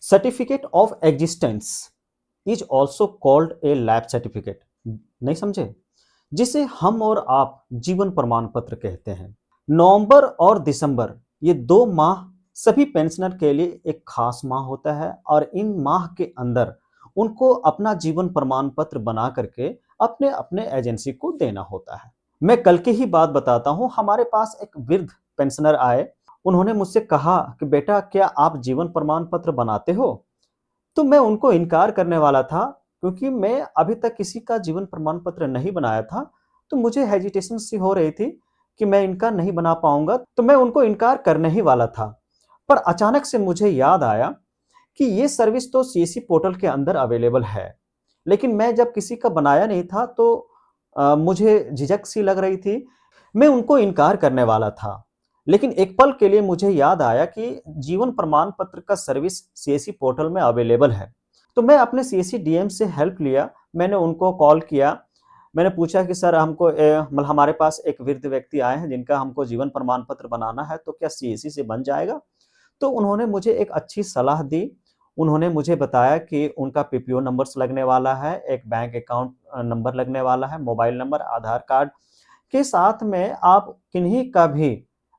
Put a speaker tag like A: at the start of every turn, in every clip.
A: Certificate of existence is also called a life certificate, नहीं समझे, जिसे हम और आप जीवन प्रमाण पत्र कहते हैं। नवंबर और दिसंबर ये 2 माह सभी पेंशनर के लिए एक खास माह होता है और इन माह के अंदर उनको अपना जीवन प्रमाण पत्र बना करके अपने अपने एजेंसी को देना होता है। मैं कल की ही बात बताता हूँ, हमारे पास एक वृद्ध पेंशनर आए। उन्होंने मुझसे कहा कि बेटा क्या आप जीवन प्रमाण पत्र बनाते हो? तो मैं उनको इनकार करने वाला था, क्योंकि मैं अभी तक किसी का जीवन प्रमाण पत्र नहीं बनाया था। तो मुझे हेजिटेशन सी हो रही थी कि मैं इनका नहीं बना पाऊंगा, तो मैं उनको इनकार करने ही वाला था। पर अचानक से मुझे याद आया कि ये सर्विस तो सीएससी पोर्टल के अंदर अवेलेबल है, लेकिन मैं जब किसी का बनाया नहीं था तो मुझे झिझक सी लग रही थी। मैं उनको इनकार करने वाला था, लेकिन एक पल के लिए मुझे याद आया कि जीवन प्रमाण पत्र का सर्विस सीएससी पोर्टल में अवेलेबल है। तो मैं अपने सीएससी डीएम से हेल्प लिया। मैंने उनको कॉल किया। मैंने पूछा कि सर हमको मतलब हमारे पास एक वृद्ध व्यक्ति आए हैं जिनका हमको जीवन प्रमाण पत्र बनाना है, तो क्या सीएससी से बन जाएगा? तो उन्होंने मुझे एक अच्छी सलाह दी। उन्होंने मुझे बताया कि उनका पीपीओ नंबर्स लगने वाला है, एक बैंक अकाउंट नंबर लगने वाला है, मोबाइल नंबर, आधार कार्ड के साथ में आप किन्हीं का भी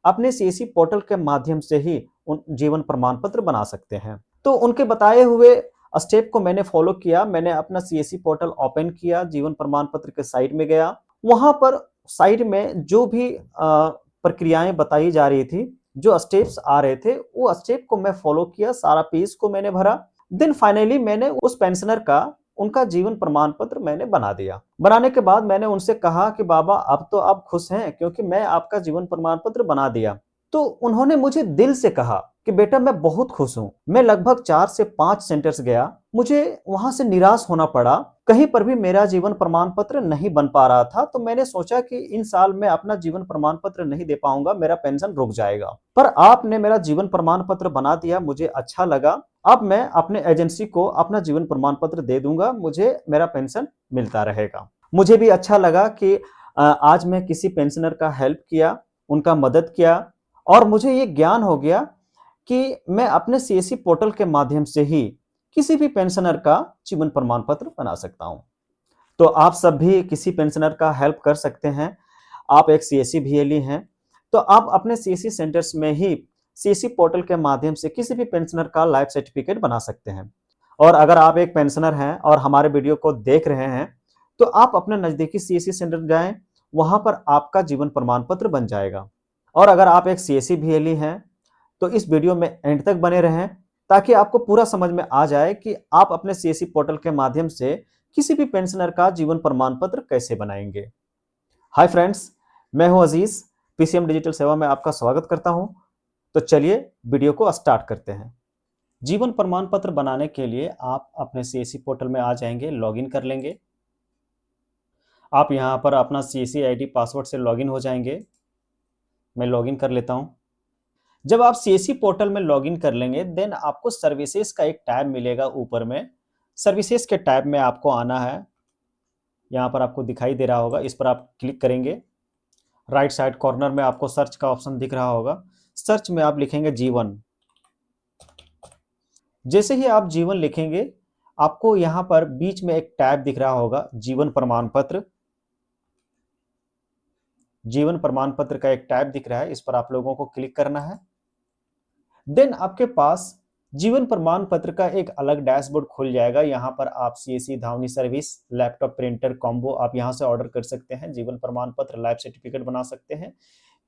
A: अपने सीएससी पोर्टल के माध्यम से ही उन जीवन प्रमाण पत्र बना सकते हैं। तो उनके बताए हुए स्टेप को मैंने फॉलो किया। मैंने अपना सीएससी पोर्टल ओपन किया, जीवन प्रमाण पत्र के साइट में गया। वहां पर साइट में जो भी प्रक्रियाएं बताई जा रही थी, जो स्टेप्स आ रहे थे, वो स्टेप को मैं फॉलो किया, सारा पेज को मैंने भरा। देन फाइनली मैंने उस पेंशनर का उनका जीवन प्रमाण पत्र मैंने बना दिया। बनाने के बाद मैंने उनसे कहा कि बाबा अब तो आप खुश हैं क्योंकि मैं आपका जीवन प्रमाण पत्र बना दिया। तो उन्होंने मुझे दिल से कहा कि बेटा मैं बहुत खुश हूं। मैं लगभग 4 से 5 सेंटर्स गया, मुझे वहां से निराश होना पड़ा। कहीं पर भी मेरा जीवन प्रमाण पत्र नहीं बन पा रहा था। तो मैंने सोचा कि इन साल मैं अपना जीवन प्रमाण पत्र नहीं दे पाऊंगा, मेरा पेंशन रुक जाएगा। पर आपने मेरा जीवन प्रमाण पत्र बना दिया, मुझे अच्छा लगा। अब मैं अपने एजेंसी को अपना जीवन प्रमाण पत्र दे दूंगा, मुझे मेरा पेंशन मिलता रहेगा। मुझे भी अच्छा लगा कि आज मैं किसी पेंशनर का हेल्प किया, उनका मदद किया, और मुझे ये ज्ञान हो गया कि मैं अपने सीएससी पोर्टल के माध्यम से ही किसी भी पेंशनर का जीवन प्रमाण पत्र बना सकता हूं। तो आप सब भी किसी पेंशनर का हेल्प कर सकते हैं। आप एक सीएससी वीएलई हैं, तो आप अपने सीएससी सेंटर्स में ही सीएससी पोर्टल के माध्यम से किसी भी पेंशनर का लाइफ सर्टिफिकेट बना सकते हैं। और अगर आप एक पेंशनर हैं और हमारे वीडियो को देख रहे हैं, तो आप अपने नजदीकी सीएससी सेंटर जाएं, वहां पर आपका जीवन प्रमाण पत्र बन जाएगा। और अगर आप एक सीएससी वीएलई हैं, तो इस वीडियो में एंड तक बने रहें, ताकि आपको पूरा समझ में आ जाए कि आप अपने सीएससी पोर्टल के माध्यम से किसी भी पेंशनर का जीवन प्रमाण पत्र कैसे बनाएंगे। हाय फ्रेंड्स, मैं हूं अजीज, पीसीएम डिजिटल सेवा में आपका स्वागत करता हूं। तो चलिए वीडियो को स्टार्ट करते हैं। जीवन प्रमाण पत्र बनाने के लिए आप अपने सीएससी पोर्टल में आ जाएंगे, लॉगिन कर लेंगे। आप यहां पर अपना सीएससी आईडी पासवर्ड से लॉगिन हो जाएंगे। मैं लॉगिन कर लेता हूं। जब आप सीएससी पोर्टल में लॉगिन कर लेंगे, देन आपको सर्विसेज का एक टैब मिलेगा ऊपर में। सर्विसेज के टैब में आपको आना है। यहाँ पर आपको दिखाई दे रहा होगा, इस पर आप क्लिक करेंगे। राइट साइड कॉर्नर में आपको सर्च का ऑप्शन दिख रहा होगा। सर्च में आप लिखेंगे जीवन। जैसे ही आप जीवन लिखेंगे, आपको यहाँ पर बीच में एक टैब दिख रहा होगा, जीवन प्रमाण पत्र। जीवन प्रमाण पत्र का एक टैब दिख रहा है, इस पर आप लोगों को क्लिक करना है। देन आपके पास जीवन प्रमाण पत्र का एक अलग डैशबोर्ड खुल जाएगा। यहाँ पर आप सीएससी धावनी सर्विस लैपटॉप प्रिंटर कॉम्बो आप यहाँ से ऑर्डर कर सकते हैं। जीवन प्रमाण पत्र लाइफ सर्टिफिकेट बना सकते हैं।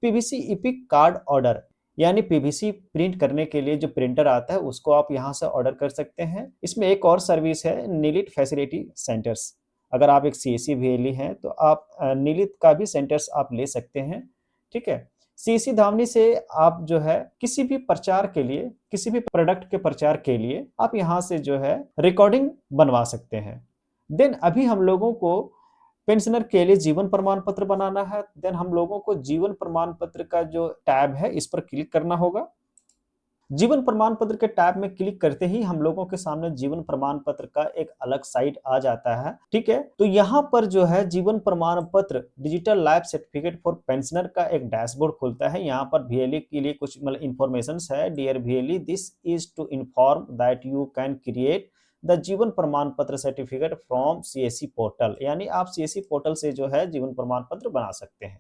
A: पीवीसी इपिक कार्ड ऑर्डर, यानी पीवीसी प्रिंट करने के लिए जो प्रिंटर आता है उसको आप यहाँ से ऑर्डर कर सकते हैं। इसमें एक और सर्विस है, नीलिट फैसिलिटी सेंटर्स। अगर आप एक सीएससी वीएलई हैं तो आप नीलित का भी सेंटर्स आप ले सकते हैं। ठीक है, सीएससी धावनी से आप जो है किसी भी प्रचार के लिए, किसी भी प्रोडक्ट के प्रचार के लिए आप यहाँ से जो है रिकॉर्डिंग बनवा सकते हैं। देन अभी हम लोगों को पेंशनर के लिए जीवन प्रमाण पत्र बनाना है। देन हम लोगों को जीवन प्रमाण पत्र का जो टैब है इस पर क्लिक करना होगा। जीवन प्रमाण पत्र के टैब में क्लिक करते ही हम लोगों के सामने जीवन प्रमाण पत्र का एक अलग साइट आ जाता है। ठीक है, तो यहाँ पर जो है जीवन प्रमाण पत्र digital life certificate for pensioner का एक डैशबोर्ड खुलता है। यहाँ पर VLE के लिए कुछ मतलब इंफॉर्मेशन है। Dear VLE, this is to inform that you can create the Jeevan Pramaan पत्र सर्टिफिकेट फ्रॉम CSC पोर्टल, यानी आप CSC पोर्टल से जो है जीवन प्रमाण पत्र बना सकते हैं।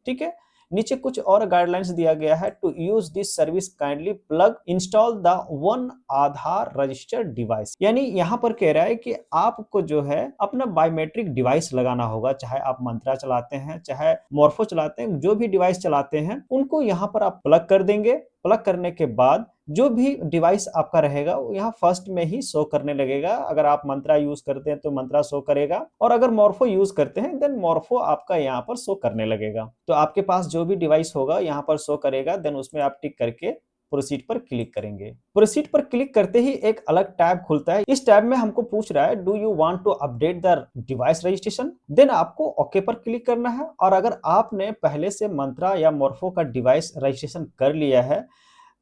A: ठीक है, नीचे कुछ और गाइडलाइंस दिया गया है। To use this service kindly plug install the one Aadhaar registered device, यानी यहाँ पर कह रहा है कि आपको जो है अपना बायोमेट्रिक डिवाइस लगाना होगा। चाहे आप मंत्रा चलाते हैं, चाहे मॉर्फो चलाते हैं, जो भी डिवाइस चलाते हैं उनको यहाँ पर आप प्लग कर देंगे। प्लग करने के बाद जो भी डिवाइस आपका रहेगा वो यहाँ फर्स्ट में ही शो करने लगेगा। अगर आप मंत्रा यूज करते हैं तो मंत्रा शो करेगा, और अगर मॉर्फो यूज करते हैं देन मॉर्फो आपका यहाँ पर शो करने लगेगा। तो आपके पास जो भी डिवाइस होगा यहाँ पर शो करेगा, देन उसमें आप टिक करके प्रोसीड पर क्लिक करेंगे। प्रोसीड पर क्लिक करते ही एक अलग टैब खुलता है। इस टैब में हमको पूछ रहा है, do you want to update the device registration, then आपको ओके पर क्लिक करना है। और अगर आपने पहले से मंत्रा या मॉर्फो का डिवाइस रजिस्ट्रेशन कर लिया है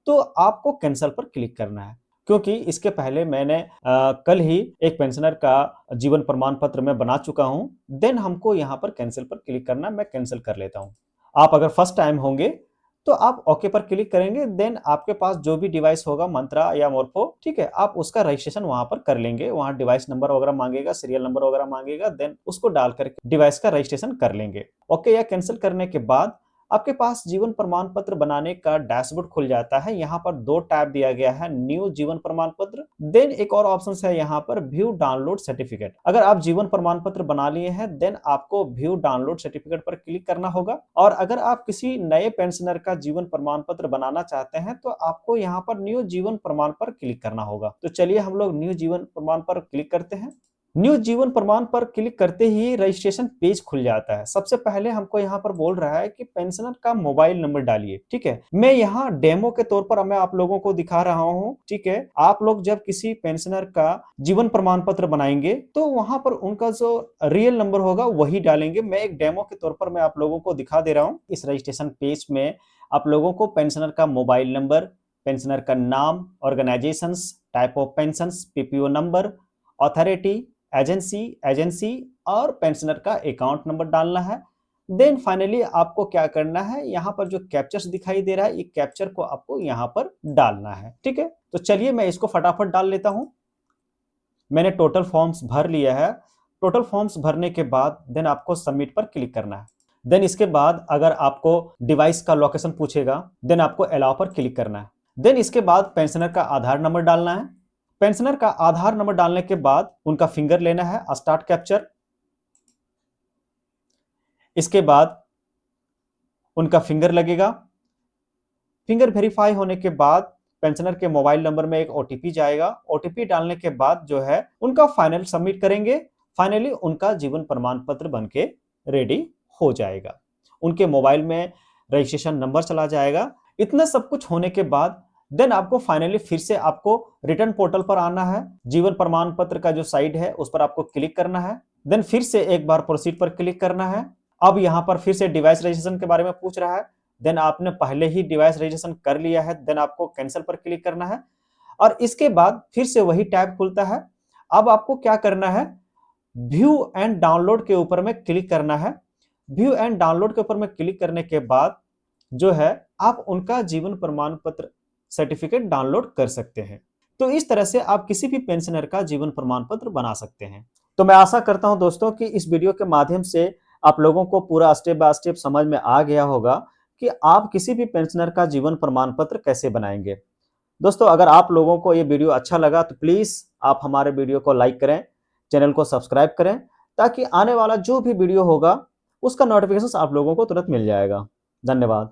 A: तो आपको कैंसिल पर क्लिक करना है, क्योंकि इसके पहले मैंने कल ही एक पेंशनर का जीवन प्रमाण पत्र मैं बना चुका हूं। देन हमको यहां पर कैंसिल पर क्लिक करना, मैं कैंसिल कर लेता हूं। आप अगर फर्स्ट टाइम होंगे तो आप ओके पर क्लिक करेंगे, देन आपके पास जो भी डिवाइस होगा मंत्रा या मोरफो, ठीक है, आप उसका रजिस्ट्रेशन वहां पर कर लेंगे। वहां डिवाइस नंबर वगैरह मांगेगा, सीरियल नंबर वगैरह मांगेगा, देन उसको डाल करके डिवाइस का रजिस्ट्रेशन कर लेंगे। ओके या कैंसिल करने के बाद आपके पास जीवन प्रमाण पत्र बनाने का डैशबोर्ड खुल जाता है। यहाँ पर दो टैब दिया गया है, न्यू जीवन प्रमाण पत्र, देन एक और ऑप्शन है यहाँ पर व्यू डाउनलोड सर्टिफिकेट। अगर आप जीवन प्रमाण पत्र बना लिए हैं देन आपको व्यू डाउनलोड सर्टिफिकेट पर क्लिक करना होगा। और अगर आप किसी नए पेंशनर का जीवन प्रमाण पत्र बनाना चाहते हैं तो आपको यहाँ पर न्यू जीवन प्रमाण पर क्लिक करना होगा। तो चलिए हम लोग न्यू जीवन प्रमाण पर क्लिक करते हैं। न्यू जीवन प्रमाण पर क्लिक करते ही रजिस्ट्रेशन पेज खुल जाता है। सबसे पहले हमको यहाँ पर बोल रहा है कि पेंशनर का मोबाइल नंबर डालिए। ठीक है, मैं यहाँ डेमो के तौर पर मैं आप लोगों को दिखा रहा हूँ। ठीक है, आप लोग जब किसी पेंशनर का जीवन प्रमाण पत्र बनाएंगे तो वहां पर उनका जो रियल नंबर होगा वही डालेंगे। मैं एक डेमो के तौर पर मैं आप लोगों को दिखा दे रहा हूँ। इस रजिस्ट्रेशन पेज में आप लोगों को पेंशनर का मोबाइल नंबर, पेंशनर का नाम, organisation, type of pension, PPO number, authority, agency और पेंशनर का अकाउंट नंबर डालना है। देन फाइनली आपको क्या करना है, यहाँ पर जो कैप्चर्स दिखाई दे रहा है, ये कैप्चर को आपको यहाँ पर डालना है। ठीक है, तो चलिए मैं इसको फटाफट डाल लेता हूं। मैंने टोटल फॉर्म्स भर लिया है। टोटल फॉर्म्स भरने के बाद देन आपको सबमिट पर क्लिक करना है। देन इसके बाद अगर आपको डिवाइस का लोकेशन पूछेगा देन आपको अलाउ पर क्लिक करना है। देन इसके बाद पेंशनर का आधार नंबर डालना है। पेंशनर का आधार नंबर डालने के बाद उनका फिंगर लेना है, स्टार्ट कैप्चर। इसके बाद उनका फिंगर लगेगा। फिंगर वेरीफाई होने के बाद पेंशनर के मोबाइल नंबर में एक OTP जाएगा। OTP डालने के बाद जो है उनका फाइनल सबमिट करेंगे। फाइनली उनका जीवन प्रमाण पत्र बनके रेडी हो जाएगा। उनके मोबाइल में रजिस्ट्रेशन नंबर चला जाएगा। इतना सब कुछ होने के बाद देन आपको फाइनली फिर से आपको रिटर्न पोर्टल पर आना है। जीवन प्रमाण पत्र का जो साइट है उस पर आपको क्लिक करना है। देन फिर से एक बार प्रोसीड पर क्लिक करना है। अब यहां पर फिर से डिवाइस रजिस्ट्रेशन के बारे में पूछ रहा है। देन आपने पहले ही डिवाइस रजिस्ट्रेशन कर लिया है, देन आपको कैंसिल पर क्लिक करना है। और इसके बाद फिर से वही टैब खुलता है। अब आपको क्या करना है, व्यू एंड डाउनलोड के ऊपर में क्लिक करना है। व्यू एंड डाउनलोड के ऊपर में क्लिक करने के बाद जो है आप उनका जीवन प्रमाण पत्र सर्टिफिकेट डाउनलोड कर सकते हैं। तो इस तरह से आप किसी भी पेंशनर का जीवन प्रमाण पत्र बना सकते हैं। तो मैं आशा करता हूं दोस्तों कि इस वीडियो के माध्यम से आप लोगों को पूरा स्टेप बाय स्टेप समझ में आ गया होगा कि आप किसी भी पेंशनर का जीवन प्रमाण पत्र कैसे बनाएंगे। दोस्तों अगर आप लोगों को ये वीडियो अच्छा लगा तो प्लीज आप हमारे वीडियो को लाइक करें, चैनल को सब्सक्राइब करें, ताकि आने वाला जो भी वीडियो होगा उसका नोटिफिकेशन आप लोगों को तुरंत मिल जाएगा। धन्यवाद।